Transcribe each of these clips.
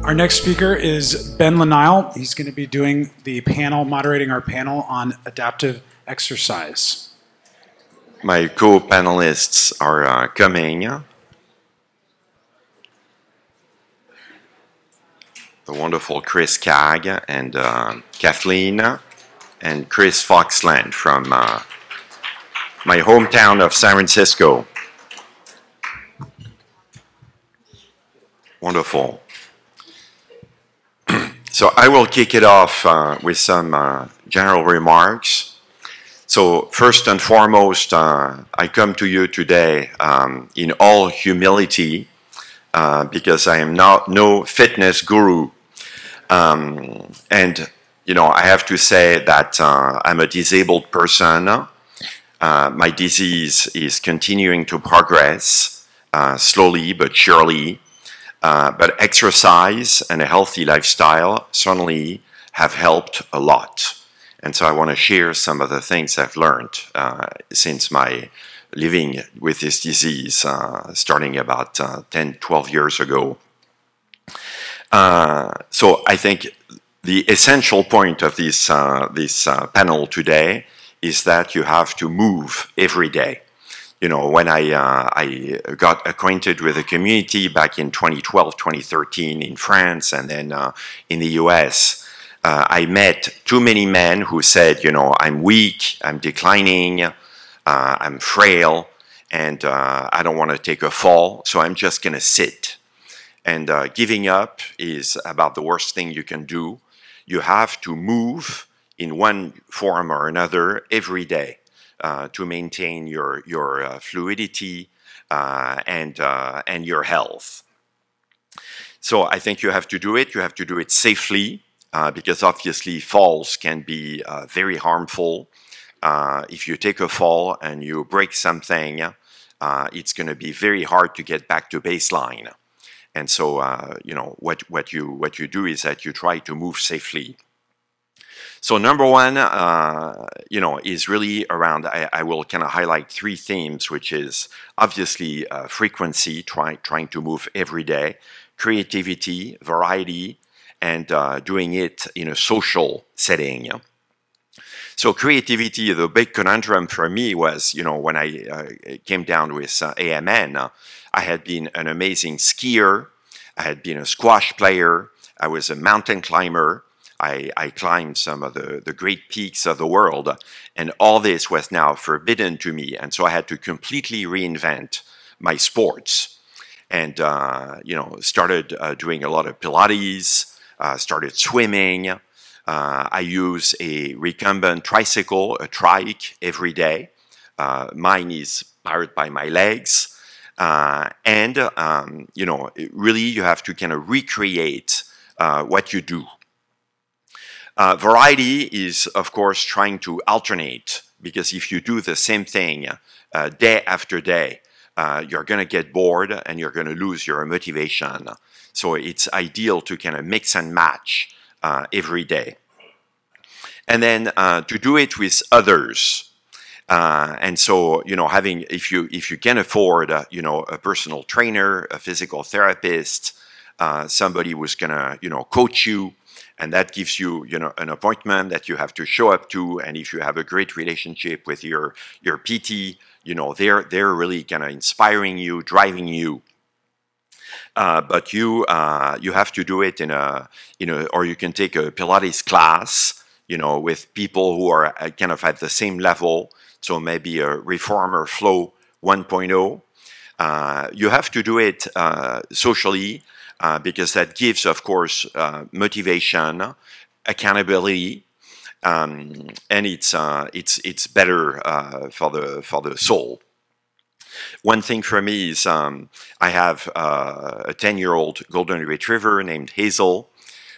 Our next speaker is Ben Lenail. He's going to be doing the panel, moderating our panel on adaptive exercise. My co-panelists are coming. The wonderful Chris Cagg and Kathleen and Chris Foxland from my hometown of San Francisco. Wonderful. So I will kick it off with some general remarks. So first and foremost, I come to you today in all humility because I am no fitness guru. And, you know, I have to say that I'm a disabled person. My disease is continuing to progress slowly but surely. But exercise and a healthy lifestyle certainly have helped a lot. And so I want to share some of the things I've learned since my living with this disease, starting about 10, 12 years ago. So I think the essential point of this panel today is that you have to move every day. You know, when I got acquainted with the community back in 2012, 2013 in France and then in the US, I met too many men who said, you know, I'm weak, I'm declining, I'm frail, and I don't want to take a fall, so I'm just going to sit. And giving up is about the worst thing you can do. You have to move in one form or another every day. To maintain your fluidity and your health. So I think you have to do it. You have to do it safely because obviously falls can be very harmful. If you take a fall and you break something, it's going to be very hard to get back to baseline. And so you know what you do is that you try to move safely. So number one, you know, is really around, I will kind of highlight three themes, which is obviously frequency, trying to move every day, creativity, variety, and doing it in a social setting. So creativity, the big conundrum for me was, you know, when I came down with AMN, I had been an amazing skier, I had been a squash player, I was a mountain climber, I climbed some of the great peaks of the world, and all this was now forbidden to me, and so I had to completely reinvent my sports, and you know, started doing a lot of Pilates, started swimming. I use a recumbent tricycle, a trike, every day. Mine is powered by my legs, and you know, really, you have to kind of recreate what you do. Variety is, of course, trying to alternate, because if you do the same thing day after day, you're going to get bored and you're going to lose your motivation. So it's ideal to kind of mix and match every day. And then to do it with others. And so, you know, having, if you can afford, you know, a personal trainer, a physical therapist, somebody who's going to, you know, coach you, and that gives you, you know, an appointment that you have to show up to. And if you have a great relationship with your PT, you know, they're really kind of inspiring you, driving you. But you have to do it in a, you know, or you can take a Pilates class, you know, with people who are kind of at the same level. So maybe a Reformer Flow 1.0. You have to do it socially. Because that gives, of course, motivation, accountability, and it's better for the soul. One thing for me is I have a 10-year-old golden retriever named Hazel,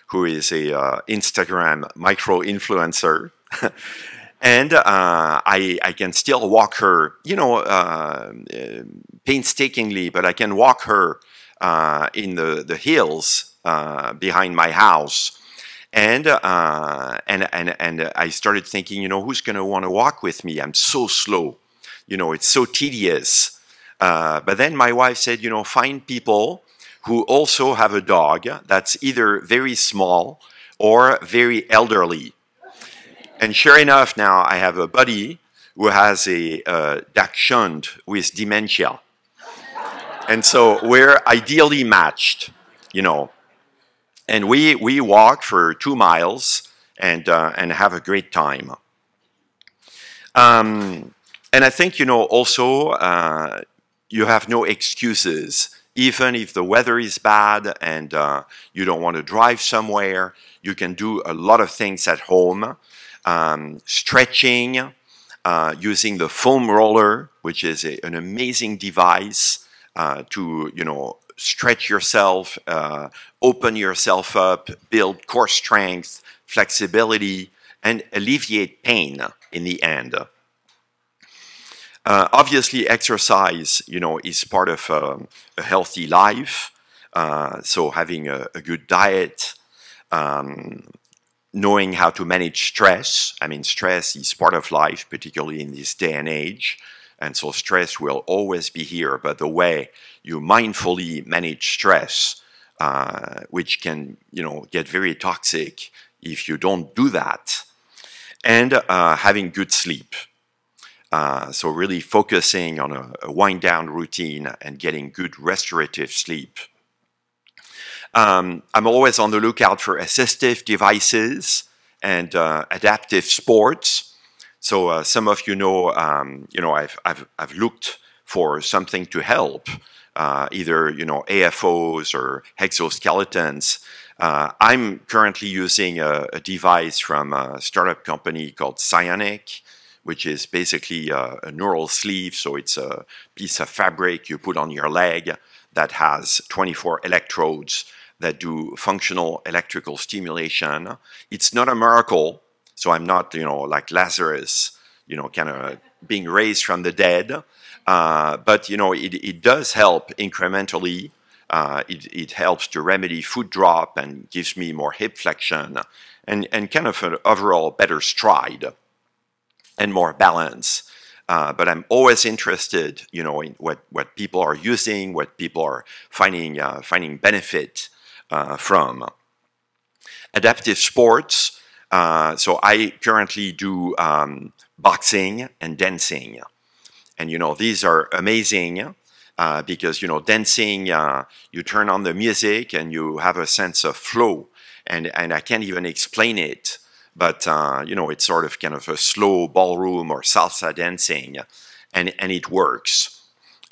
who is a Instagram micro-influencer. And I can still walk her, you know, painstakingly, but I can walk her in the hills behind my house, and I started thinking, you know, who's going to want to walk with me? I'm so slow, you know, it's so tedious. But then my wife said, you know, find people who also have a dog that's either very small or very elderly. And sure enough, now I have a buddy who has a dachshund with dementia. And so we're ideally matched, you know. And we walk for 2 miles and have a great time. And I think, you know, also you have no excuses. Even if the weather is bad and you don't want to drive somewhere, you can do a lot of things at home. Stretching, using the foam roller, which is an amazing device to, you know, stretch yourself, open yourself up, build core strength, flexibility, and alleviate pain in the end. Obviously, exercise, you know, is part of a healthy life. So having a good diet, knowing how to manage stress. I mean, stress is part of life, particularly in this day and age. And so stress will always be here, but the way you mindfully manage stress, which can, you know, get very toxic if you don't do that, and having good sleep. So really focusing on a wind-down routine and getting good restorative sleep. I'm always on the lookout for assistive devices and adaptive sports. So some of you know, I've looked for something to help, either, you know, AFOs or exoskeletons. I'm currently using a device from a startup company called Psionic, which is basically a neural sleeve. So it's a piece of fabric you put on your leg that has 24 electrodes that do functional electrical stimulation. It's not a miracle. So I'm not, you know, like Lazarus, you know, kind of being raised from the dead. But, you know, it does help incrementally. It helps to remedy foot drop and gives me more hip flexion and kind of an overall better stride and more balance. But I'm always interested, you know, in what people are using, what people are finding benefit from. Adaptive sports. So I currently do boxing and dancing. And, you know, these are amazing because, you know, dancing, you turn on the music and you have a sense of flow. And I can't even explain it. But, you know, it's sort of kind of a slow ballroom or salsa dancing. And it works.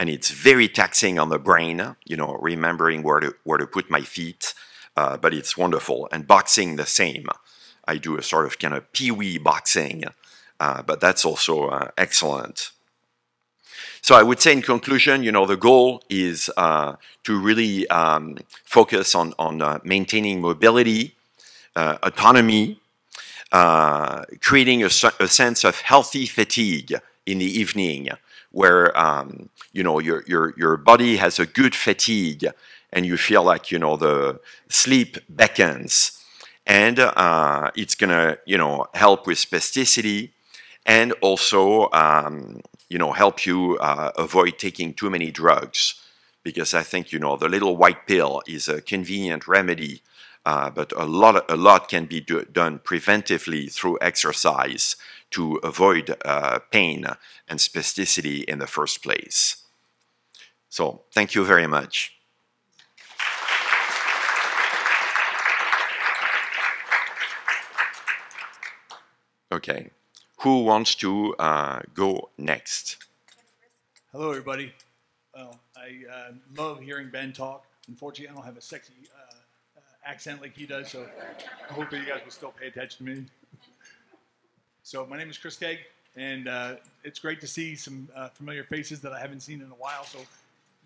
And it's very taxing on the brain, you know, remembering where to put my feet. But it's wonderful. And boxing, the same. I do a sort of kind of pee-wee boxing. But that's also excellent. So I would say in conclusion, you know, the goal is to really focus on maintaining mobility, autonomy, creating a sense of healthy fatigue in the evening, where you know, your body has a good fatigue, and you feel like, you know, the sleep beckons, and it's gonna, you know, help with spasticity, and also you know, help you avoid taking too many drugs, because I think, you know, the little white pill is a convenient remedy. But a lot can be done preventively through exercise to avoid pain and spasticity in the first place. So thank you very much. Okay, who wants to go next? Hello, everybody. Well, I love hearing Ben talk. Unfortunately, I don't have a sexy accent like he does, so hopefully you guys will still pay attention to me. So my name is Chris Kegg, and it's great to see some familiar faces that I haven't seen in a while, so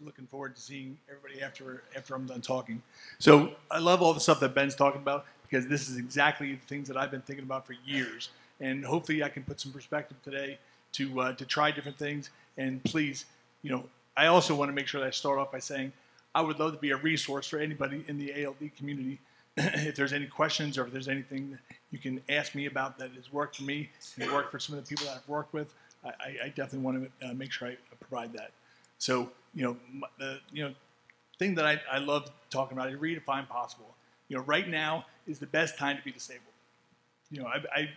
looking forward to seeing everybody after I'm done talking. So I love all the stuff that Ben's talking about, because this is exactly the things that I've been thinking about for years, and hopefully I can put some perspective today to try different things. And please, you know, I also want to make sure that I start off by saying I would love to be a resource for anybody in the ALD community. If there's any questions or if there's anything you can ask me about that has worked for me and worked for some of the people that I've worked with, I definitely want to make sure I provide that. So, you know, thing that I love talking about is redefine possible. You know, right now is the best time to be disabled. You know, I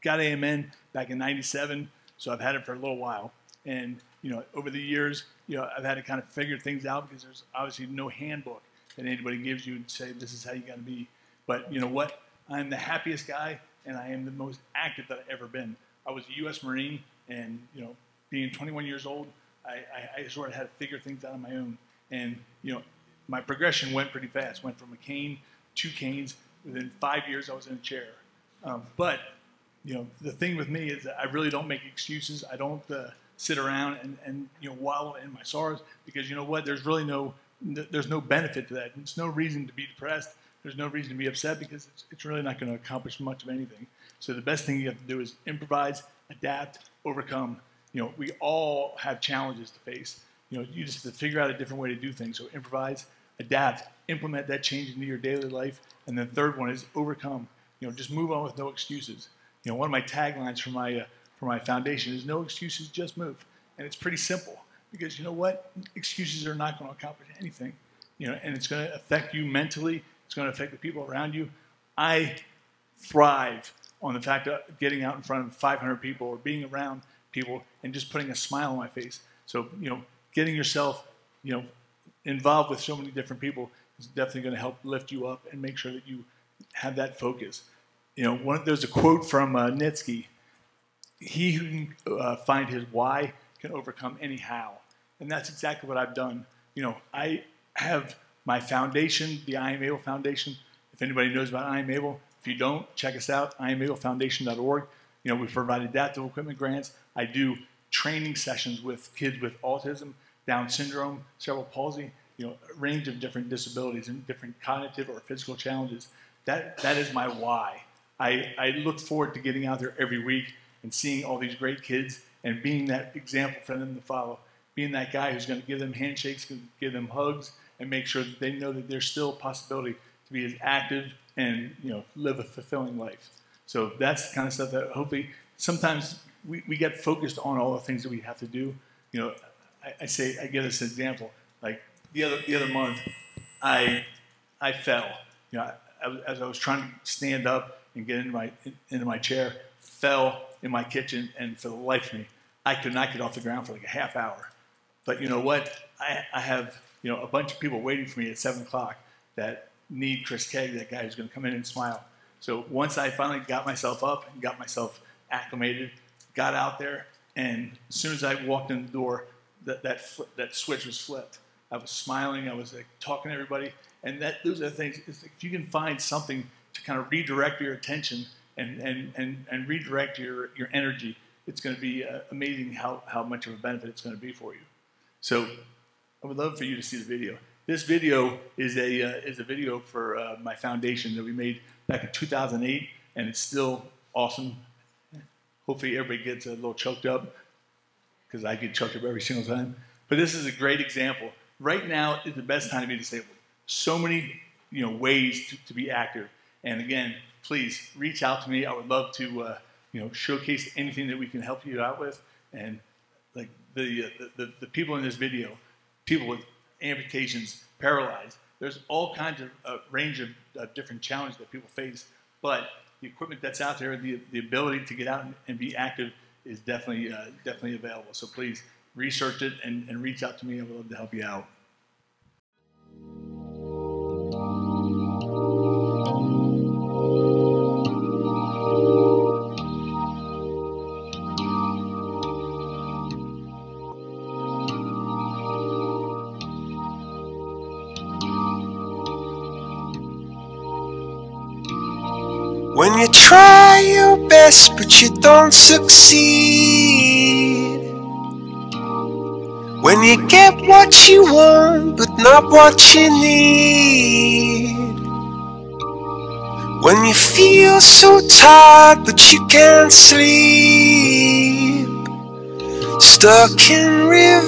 got AMN back in '97, so I've had it for a little while. And, you know, over the years, you know, I've had to kind of figure things out because there's obviously no handbook that anybody gives you and say, this is how you got to be. But you know what? I'm the happiest guy, and I am the most active that I've ever been. I was a U.S. Marine, and, you know, being 21 years old, I sort of had to figure things out on my own. And, you know, my progression went pretty fast. Went from a cane, 2 canes. Within 5 years, I was in a chair. But, you know, the thing with me is that I really don't make excuses. I don't sit around and you know, wallow in my sorrows, because you know what? There's really no benefit to that. There's no reason to be depressed. There's no reason to be upset, because it's really not going to accomplish much of anything. So the best thing you have to do is improvise, adapt, overcome. You know, we all have challenges to face. You know, you just have to figure out a different way to do things. So improvise, adapt, implement that change into your daily life. And then third one is overcome. You know, just move on with no excuses. You know, one of my taglines for my foundation is no excuses, just move. And it's pretty simple, because you know what? Excuses are not going to accomplish anything. You know, and it's going to affect you mentally. It's going to affect the people around you. I thrive on the fact of getting out in front of 500 people or being around people and just putting a smile on my face. So, you know, getting yourself, you know, involved with so many different people is definitely going to help lift you up and make sure that you have that focus. You know, there's a quote from Nitsky: "He who can find his why can overcome any how." And that's exactly what I've done. You know, I have my foundation, the I Am Able Foundation. If anybody knows about I Am Able, if you don't, check us out, IamAbleFoundation.org. You know, we provide adaptive equipment grants. I do training sessions with kids with autism, Down syndrome, cerebral palsy, you know, a range of different disabilities and different cognitive or physical challenges. That is my why. I look forward to getting out there every week and seeing all these great kids and being that example for them to follow. Being that guy who's going to give them handshakes, give them hugs, and make sure that they know that there's still a possibility to be as active and, you know, live a fulfilling life. So that's the kind of stuff that hopefully sometimes we get focused on all the things that we have to do. You know, I give this example. Like the other month, I fell. You know, as I was trying to stand up and get into my chair, fell in my kitchen, and for the life of me, I could not get off the ground for like a half hour. But you know what? I have, you know, a bunch of people waiting for me at 7 o'clock that need Chris Kegg, that guy who's going to come in and smile. So once I finally got myself up and got myself acclimated, got out there, and as soon as I walked in the door, that switch was flipped. I was smiling. I was like talking to everybody, and those are the things. If you can find something to kind of redirect your attention and redirect your energy, it's going to be amazing how much of a benefit it's going to be for you. So I would love for you to see the video. This video is a video for my foundation that we made back in 2008, and it's still awesome. Hopefully everybody gets a little choked up, because I get choked up every single time. But this is a great example. Right now is the best time to be disabled. So many, you know, ways to be active. And again, please reach out to me. I would love to you know, showcase anything that we can help you out with. And like the people in this video, people with amputations, paralyzed. There's all kinds of range of different challenges that people face. But the equipment that's out there, the ability to get out and be active is definitely available. So please research it and reach out to me. I would love to help you out. When you try your best but you don't succeed, when you get what you want but not what you need, when you feel so tired but you can't sleep, stuck in reverse,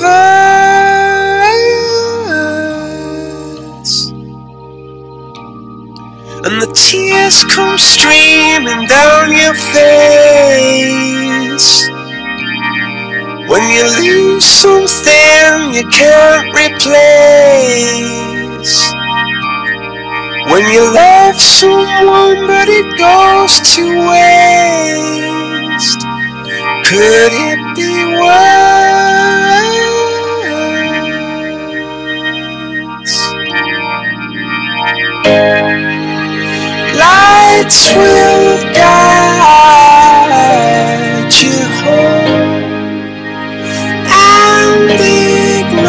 and the tears come streaming down your face. When you lose something you can't replace. When you love someone but it goes to waste. Could it be worse? Lights will guide you home and ignite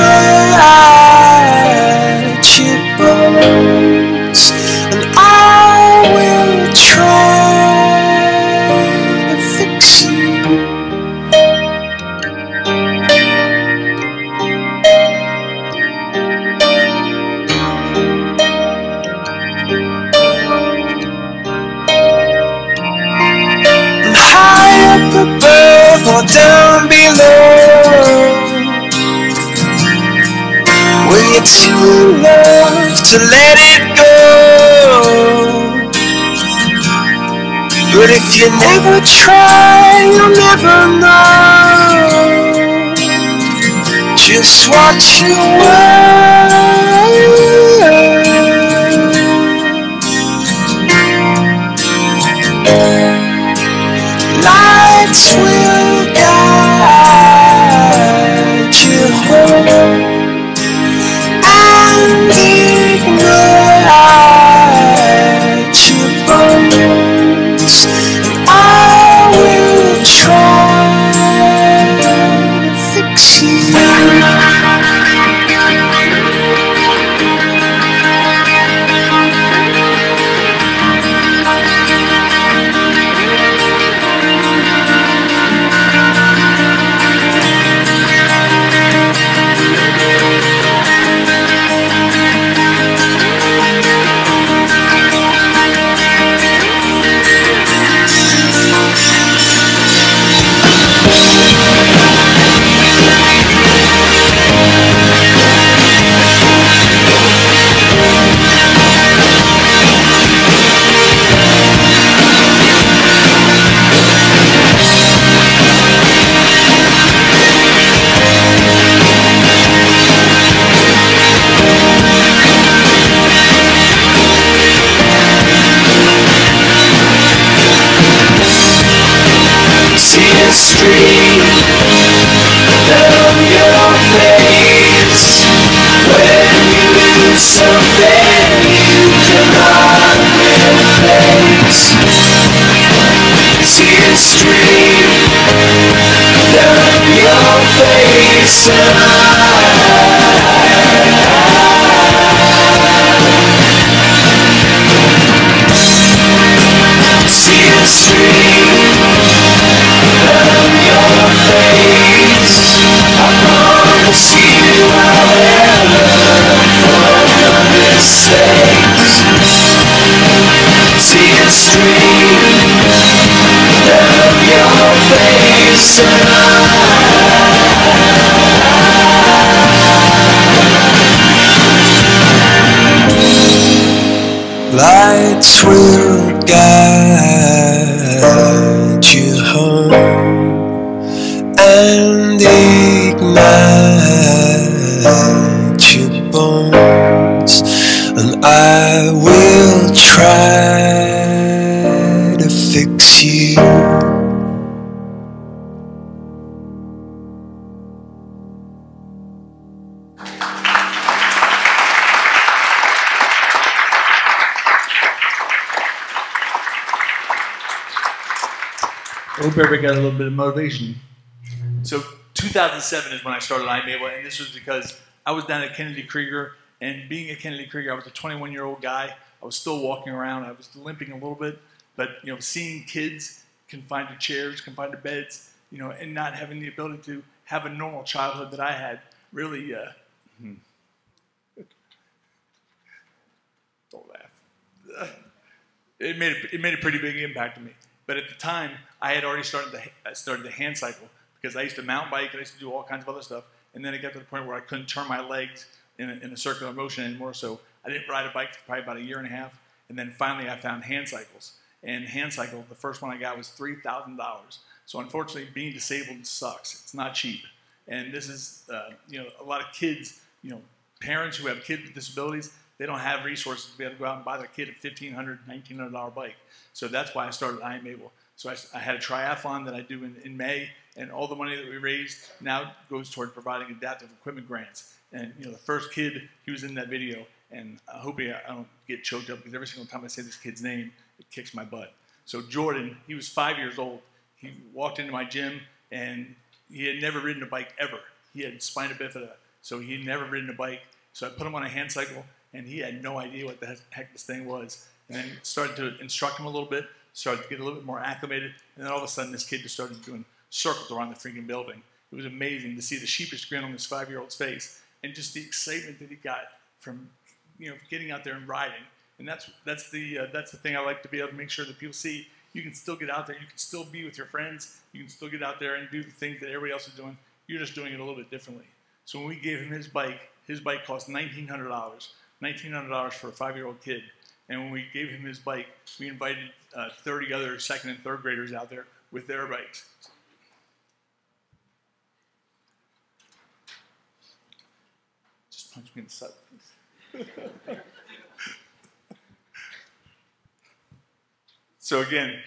your bones, and I will try to fix you. And high up above or down below, when you're too in love to let it go. But if you never try, you'll never know just what you were. Lights will guide you home and ignite your bones, and I will try to fix you. See a stream down your face when you lose something you cannot replace. See a stream down your face, and see a stream down your face. I promise you I'll learn from your mistakes. See a stream down your face, and lights will guide you home and ignite your bones, and I will try to fix you. I hope everybody got a little bit of motivation. So 2007 is when I started iMabel, and this was because I was down at Kennedy Krieger, and being at Kennedy Krieger, I was a 21-year-old guy. I was still walking around. I was limping a little bit, but seeing kids confined to chairs, confined to beds, and not having the ability to have a normal childhood that I had, really. Don't laugh. It made a pretty big impact on me. But at the time, I had already started the hand cycle, because I used to mountain bike and I used to do all kinds of other stuff. And then it got to the point where I couldn't turn my legs in a circular motion anymore. So I didn't ride a bike for probably about a year and a half. And then finally I found hand cycles. And hand cycle, the first one I got was $3,000. So unfortunately, being disabled sucks. It's not cheap. And this is, a lot of kids, parents who have kids with disabilities, they don't have resources to be able to go out and buy their kid a $1,500, $1,900 bike. So that's why I started I Am Able. So I had a triathlon that I do in May, and all the money that we raised now goes toward providing adaptive equipment grants. And the first kid, he was in that video, and I hope I don't get choked up because every single time I say this kid's name, it kicks my butt. So Jordan, he was 5 years old. He walked into my gym, and he had never ridden a bike ever. He had spina bifida, so he had never ridden a bike. So I put him on a hand cycle, and he had no idea what the heck this thing was. And then started to instruct him a little bit, started to get a little bit more acclimated, and then all of a sudden this kid just started doing circles around the freaking building. It was amazing to see the sheepish grin on this 5-year-old's face and just the excitement that he got from getting out there and riding. And that's the thing I like to be able to make sure that people see. You can still get out there. You can still be with your friends. You can still get out there and do the things that everybody else is doing. You're just doing it a little bit differently. So when we gave him his bike cost $1,900. $1,900 for a 5-year-old kid. And when we gave him his bike, we invited 30 other second and third graders out there with their bikes. Just punch me in the side, please. So again,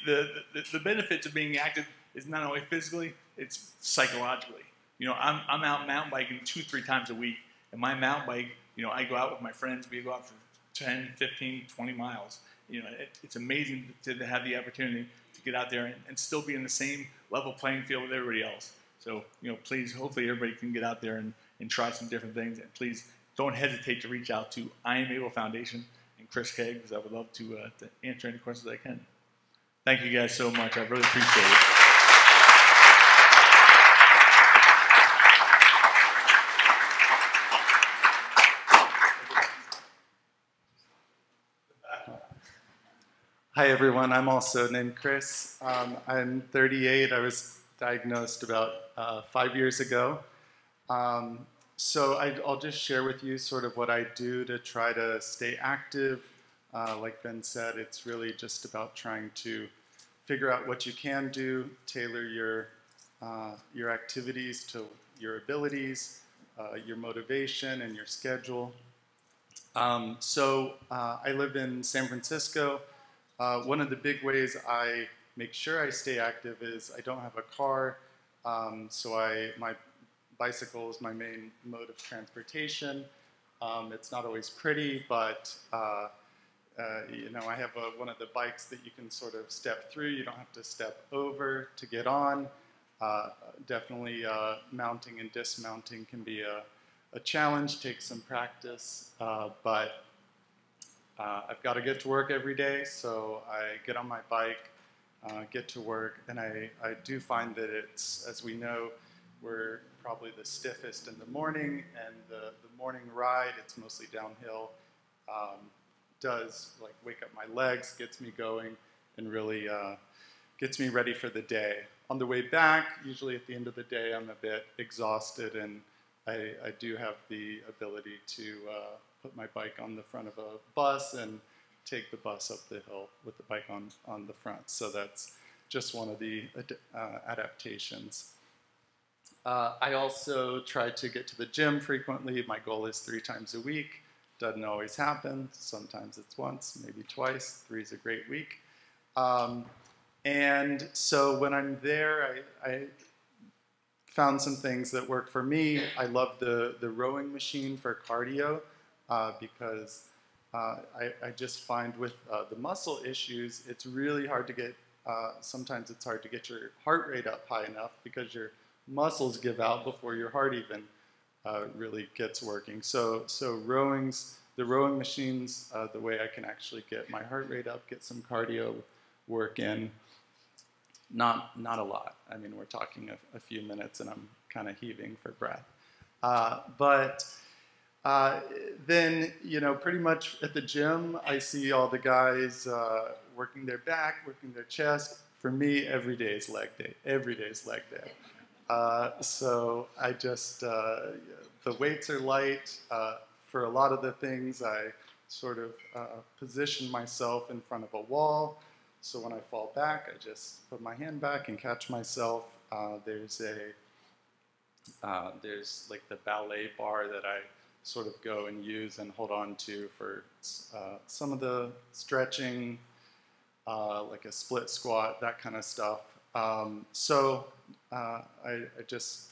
the benefits of being active is not only physically, it's psychologically. I'm out mountain biking 2-3 times a week, and my mountain bike, I go out with my friends, we go out for 10, 15, 20 miles. It's amazing to have the opportunity to get out there and still be in the same level playing field with everybody else. So, please, hopefully everybody can get out there and try some different things. And please don't hesitate to reach out to I Am Able Foundation and Chris Kegg, because I would love to answer any questions I can. Thank you guys so much. I really appreciate it. Hi everyone, I'm also named Chris. I'm 38. I was diagnosed about 5 years ago. So I'll just share with you sort of what I do to try to stay active. Like Ben said, it's really just about trying to figure out what you can do, tailor your activities to your abilities, your motivation, and your schedule. I live in San Francisco. One of the big ways I make sure I stay active is I don't have a car, my bicycle is my main mode of transportation. It's not always pretty, but I have one of the bikes that you can sort of step through. You don't have to step over to get on. Definitely mounting and dismounting can be a challenge, takes some practice, but I've got to get to work every day, so I get on my bike, get to work, and I do find that it's, as we know, we're probably the stiffest in the morning, and the morning ride, it's mostly downhill, does like wake up my legs, gets me going, and really gets me ready for the day. On the way back, usually at the end of the day, I'm a bit exhausted, and I do have the ability to put my bike on the front of a bus and take the bus up the hill with the bike on the front. So that's just one of the adaptations. I also try to get to the gym frequently. My goal is 3 times a week. Doesn't always happen. Sometimes it's once, maybe twice. 3 is a great week. And so when I'm there, I found some things that work for me. I love the rowing machine for cardio because I just find with the muscle issues, it's really hard to get, sometimes it's hard to get your heart rate up high enough because your muscles give out before your heart even really gets working. So the rowing machines, the way I can actually get my heart rate up, get some cardio work in. Not a lot. I mean, we're talking a few minutes and I'm kind of heaving for breath. Then, pretty much at the gym, I see all the guys working their back, working their chest. For me, every day is leg day. Every day is leg day. So I just, the weights are light. For a lot of the things, I sort of position myself in front of a wall. So when I fall back, I just put my hand back and catch myself. There's There's like the ballet bar that I sort of go and use and hold on to for some of the stretching, like a split squat, that kind of stuff. I just,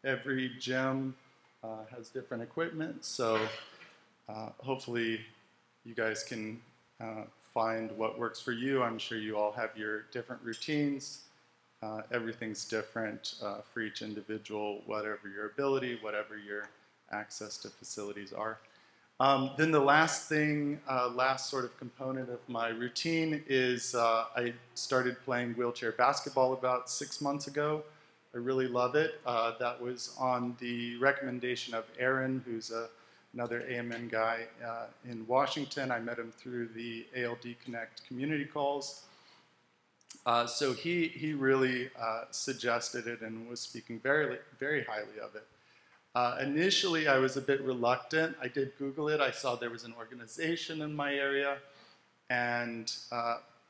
every gym has different equipment, so hopefully you guys can find what works for you. I'm sure you all have your different routines. Everything's different for each individual, whatever your ability, whatever your access to facilities are. Then the last thing, last sort of component of my routine is I started playing wheelchair basketball about 6 months ago. I really love it. That was on the recommendation of Aaron, who's another AMN guy in Washington. I met him through the ALD Connect community calls. So he really suggested it and was speaking very, very highly of it. Initially, I was a bit reluctant. I did Google it. I saw there was an organization in my area, and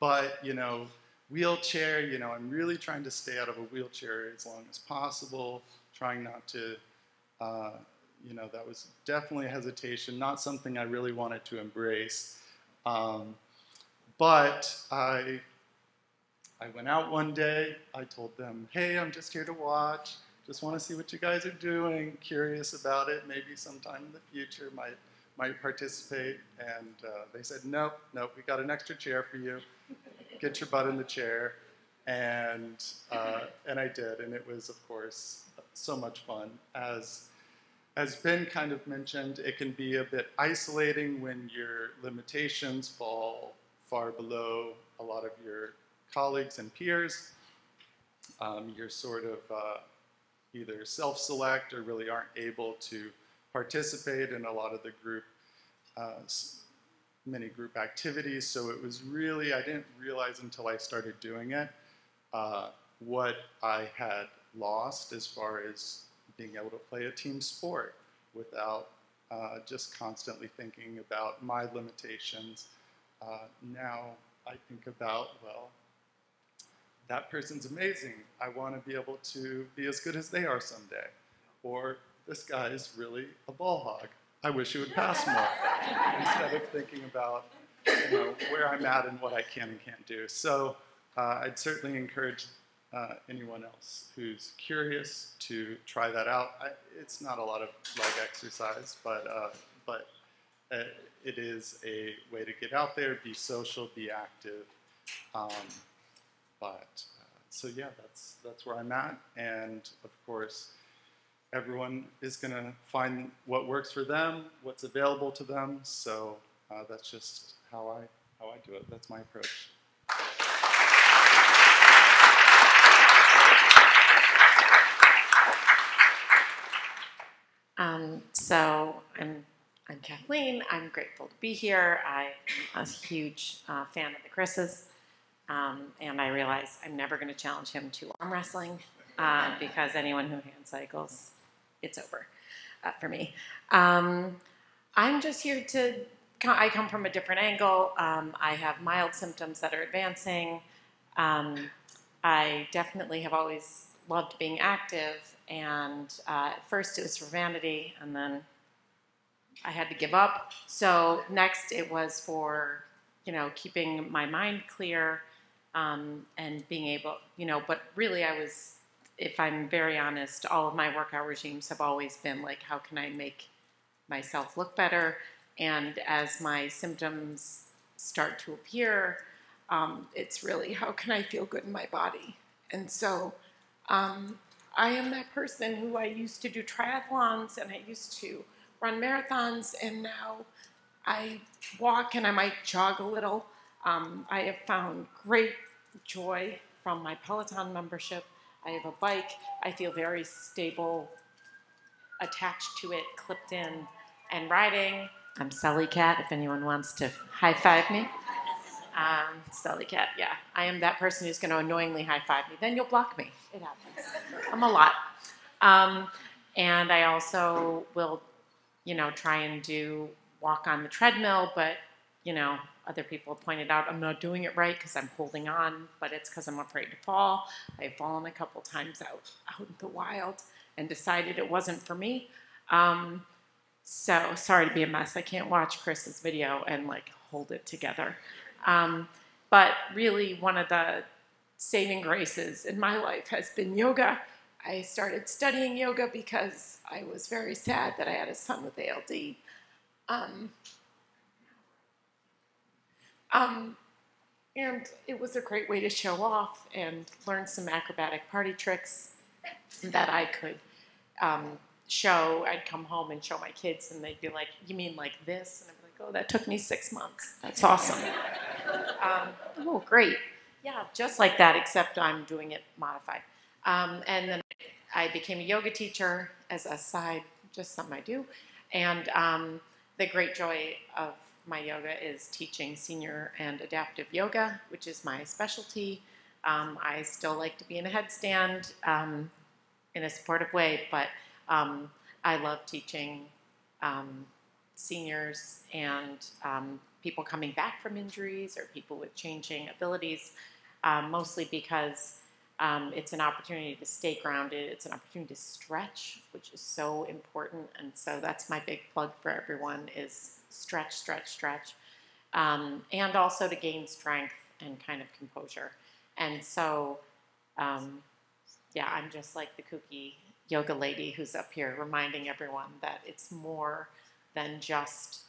but you know, wheelchair. You know, I'm really trying to stay out of a wheelchair as long as possible. Trying not to, you know, that was definitely a hesitation. Not something I really wanted to embrace. But I went out one day. I told them, "Hey, I'm just here to watch. Just want to see what you guys are doing. Curious about it. Maybe sometime in the future might participate." And they said, "Nope, nope. We got an extra chair for you. Get your butt in the chair." And I did, and it was, of course, so much fun. As Ben kind of mentioned, it can be a bit isolating when your limitations fall far below a lot of your colleagues and peers. You're sort of either self-select or really aren't able to participate in a lot of the group, many group activities. So it was really, I didn't realize until I started doing it, what I had lost as far as being able to play a team sport without just constantly thinking about my limitations. Now I think about, well, that person's amazing. I want to be able to be as good as they are someday. Or this guy is really a ball hog. I wish he would pass more. Instead of thinking about, you know, where I'm at and what I can and can't do. So I'd certainly encourage anyone else who's curious to try that out. It's not a lot of leg exercise, but it is a way to get out there, be social, be active. So yeah, that's where I'm at, and of course, everyone is going to find what works for them, what's available to them. So that's just how I do it. That's my approach. So I'm Kathleen. I'm grateful to be here. I'm a huge fan of the Chris's. And I realize I'm never going to challenge him to arm wrestling because anyone who hand cycles, it's over for me. I'm just here I come from a different angle. I have mild symptoms that are advancing. I definitely have always loved being active. And at first it was for vanity, and then I had to give up. So next it was for, you know, keeping my mind clear. And being able, you know, but really I was, if I'm very honest, all of my workout regimes have always been like, how can I make myself look better? And as my symptoms start to appear, it's really, how can I feel good in my body? And so I am that person who I used to do triathlons and I used to run marathons, and now I walk and I might jog a little. I have found great joy from my Peloton membership. I have a bike. I feel very stable, attached to it, clipped in, and riding. I'm Sally Cat, if anyone wants to high-five me. Sally Cat, yeah. I am that person who's going to annoyingly high-five me. Then you'll block me. It happens. I'm a lot. And I also will, you know, try and walk on the treadmill, but, you know, other people have pointed out I'm not doing it right because I'm holding on, but it's because I'm afraid to fall. I've fallen a couple times out in the wild, and decided it wasn't for me. So sorry to be a mess. I can't watch Chris's video and like hold it together. But really, one of the saving graces in my life has been yoga. I started studying yoga because I was very sad that I had a son with ALD. And it was a great way to show off and learn some acrobatic party tricks that I could show. I'd come home and show my kids, and they'd be like, "You mean like this?" And I'd be like, "Oh, that took me 6 months. That's awesome." Oh, great. Yeah, just like that, except I'm doing it modified. And then I became a yoga teacher as a side, just something I do. And the great joy of my yoga is teaching senior and adaptive yoga, which is my specialty. I still like to be in a headstand in a supportive way, but I love teaching seniors and people coming back from injuries or people with changing abilities, mostly because it's an opportunity to stay grounded. It's an opportunity to stretch, which is so important. And so that's my big plug for everyone is stretch, stretch, stretch. And also to gain strength and kind of composure. And so, yeah, I'm just like the kooky yoga lady who's up here reminding everyone that it's more than just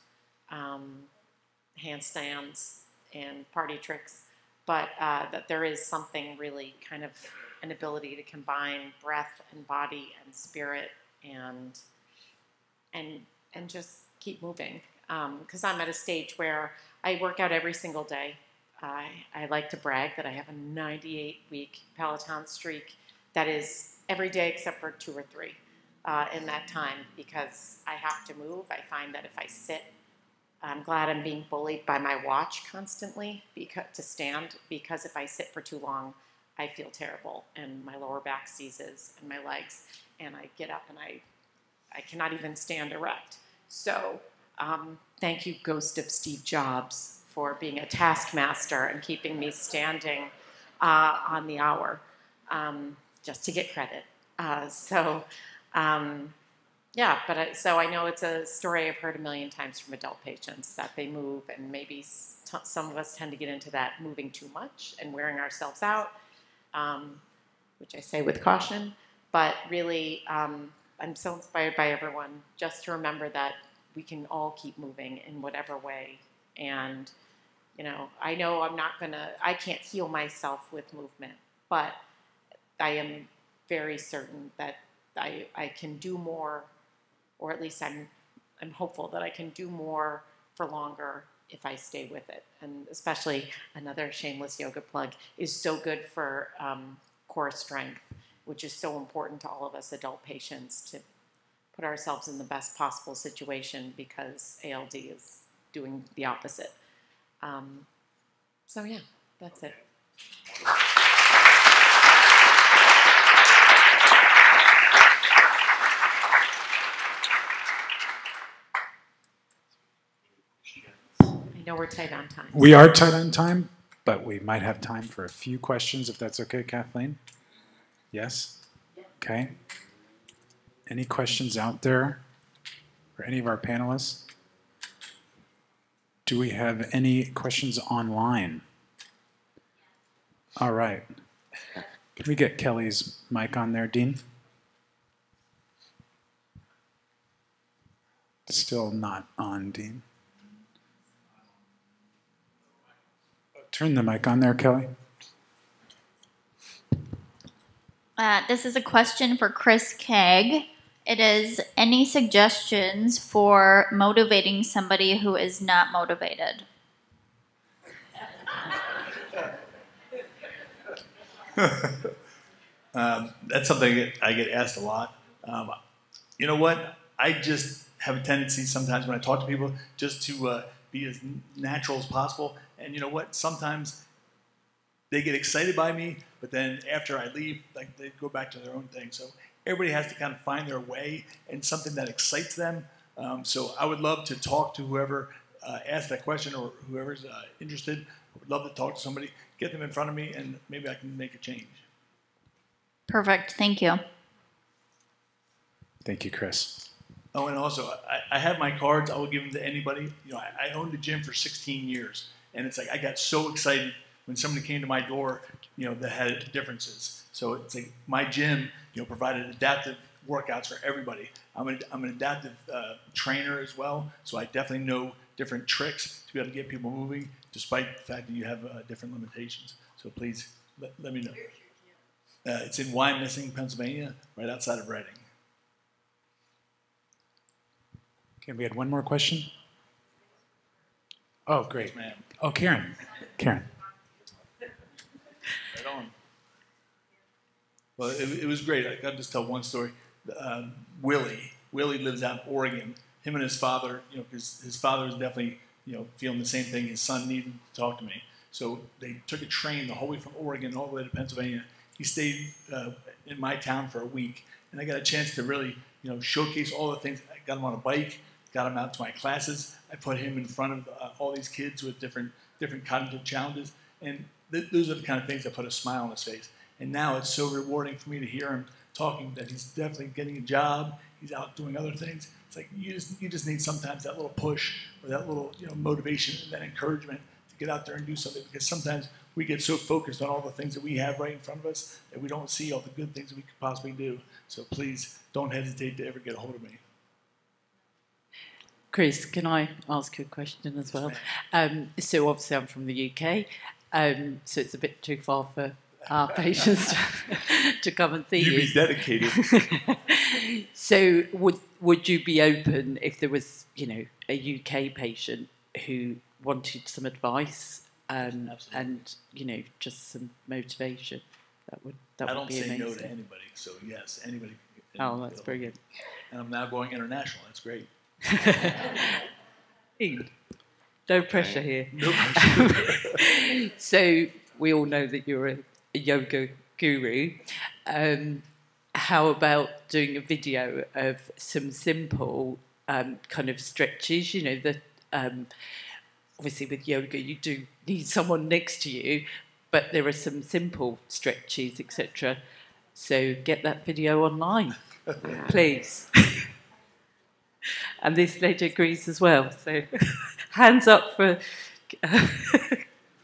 handstands and party tricks, but that there is something really kind of an ability to combine breath and body and spirit and just keep moving. Because I'm at a stage where I work out every single day. I like to brag that I have a 98-week Peloton streak that is every day except for 2 or 3 in that time because I have to move. I find that if I sit, I'm glad I'm being bullied by my watch constantly to stand because if I sit for too long, I feel terrible and my lower back seizes and my legs and I get up and I cannot even stand erect. So thank you, Ghost of Steve Jobs, for being a taskmaster and keeping me standing on the hour just to get credit. Yeah, but so I know it's a story I've heard a million times from adult patients that they move, and maybe some of us tend to get into that moving too much and wearing ourselves out, which I say with caution. But really, I'm so inspired by everyone just to remember that we can all keep moving in whatever way. And, you know I can't heal myself with movement, but I am very certain that I can do more, or at least I'm hopeful that I can do more for longer if I stay with it. And especially another shameless yoga plug is so good for core strength, which is so important to all of us adult patients to put ourselves in the best possible situation because ALD is doing the opposite. So yeah, that's it. I know we're tight on time. We are tight on time, but we might have time for a few questions if that's okay, Kathleen? Yes? Okay. Any questions out there for any of our panelists? Do we have any questions online? All right. Can we get Kelly's mic on there, Dean? Still not on, Dean. Turn the mic on there, Kelly. This is a question for Chris Kegg. It is, any suggestions for motivating somebody who is not motivated? That's something that I get asked a lot. You know what? I just have a tendency sometimes when I talk to people just to be as natural as possible. And you know what? Sometimes they get excited by me, but then after I leave, like they go back to their own thing. So everybody has to kind of find their way and something that excites them. So I would love to talk to whoever asked that question or whoever's interested. I would love to talk to somebody, get them in front of me, and maybe I can make a change. Perfect. Thank you. Thank you, Chris. Oh, and also, I have my cards. I will give them to anybody. You know, I owned the gym for 16 years, and it's like I got so excited when somebody came to my door, you know, that had differences. So it's like my gym, you know, provided adaptive workouts for everybody. I'm an adaptive trainer as well, so I definitely know different tricks to be able to get people moving, despite the fact that you have different limitations. So please let me know. It's in Wyomissing, Pennsylvania, right outside of Reading. Okay, we had one more question. Oh, great. Yes, ma'am. Oh, Karen. Karen. Right on. Well, it was great. I got to just tell one story. Willie lives out in Oregon. Him and his father, you know, because his father was definitely, you know, feeling the same thing. His son needed to talk to me. So they took a train the whole way from Oregon all the way to Pennsylvania. He stayed in my town for a week, and I got a chance to really, you know, showcase all the things. I got him on a bike, got him out to my classes. I put him in front of all these kids with different cognitive challenges, and those are the kind of things that put a smile on his face. And now it's so rewarding for me to hear him talking that he's definitely getting a job. He's out doing other things. It's like you just need sometimes that little push or that little, you know, motivation and that encouragement to get out there and do something, because sometimes we get so focused on all the things that we have right in front of us that we don't see all the good things that we could possibly do. So please don't hesitate to ever get a hold of me. Chris, can I ask you a question as well? So obviously I'm from the UK, so it's a bit too far for our patients to come and see you. You be dedicated. So would you be open if there was, you know, a UK patient who wanted some advice and you know, just some motivation? That would be amazing. I don't say no to anybody. So yes, anybody. Oh, that's brilliant. And I'm now going international. That's great. Ian, no pressure here. No pressure. So we all know that you're a yoga guru. How about doing a video of some simple kind of stretches? You know, that obviously with yoga you do need someone next to you, but there are some simple stretches, etc. So get that video online, please. And this lady agrees as well. So hands up for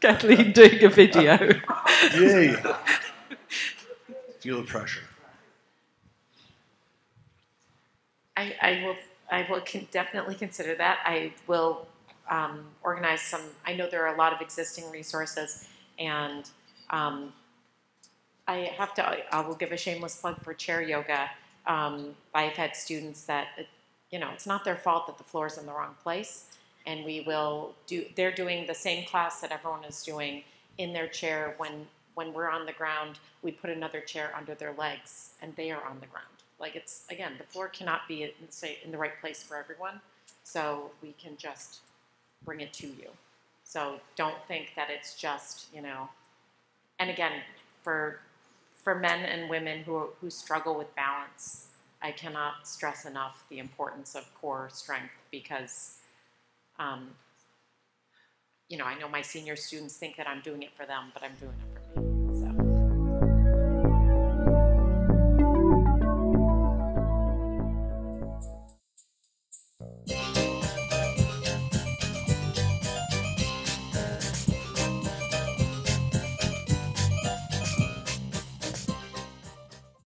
Kathleen doing a video. Yay. Feel the pressure. I will definitely consider that. I will organize some. I know there are a lot of existing resources, and I will give a shameless plug for chair yoga. I've had students that, you know, it's not their fault that the floor is in the wrong place, and they're doing the same class that everyone is doing in their chair. When we're on the ground, we put another chair under their legs, and they are on the ground. Like, it's, again, the floor cannot be in the right place for everyone, so we can just bring it to you. So don't think that it's just, you know, and again, for men and women who struggle with balance, I cannot stress enough the importance of core strength, because, you know, I know my senior students think that I'm doing it for them, but I'm doing it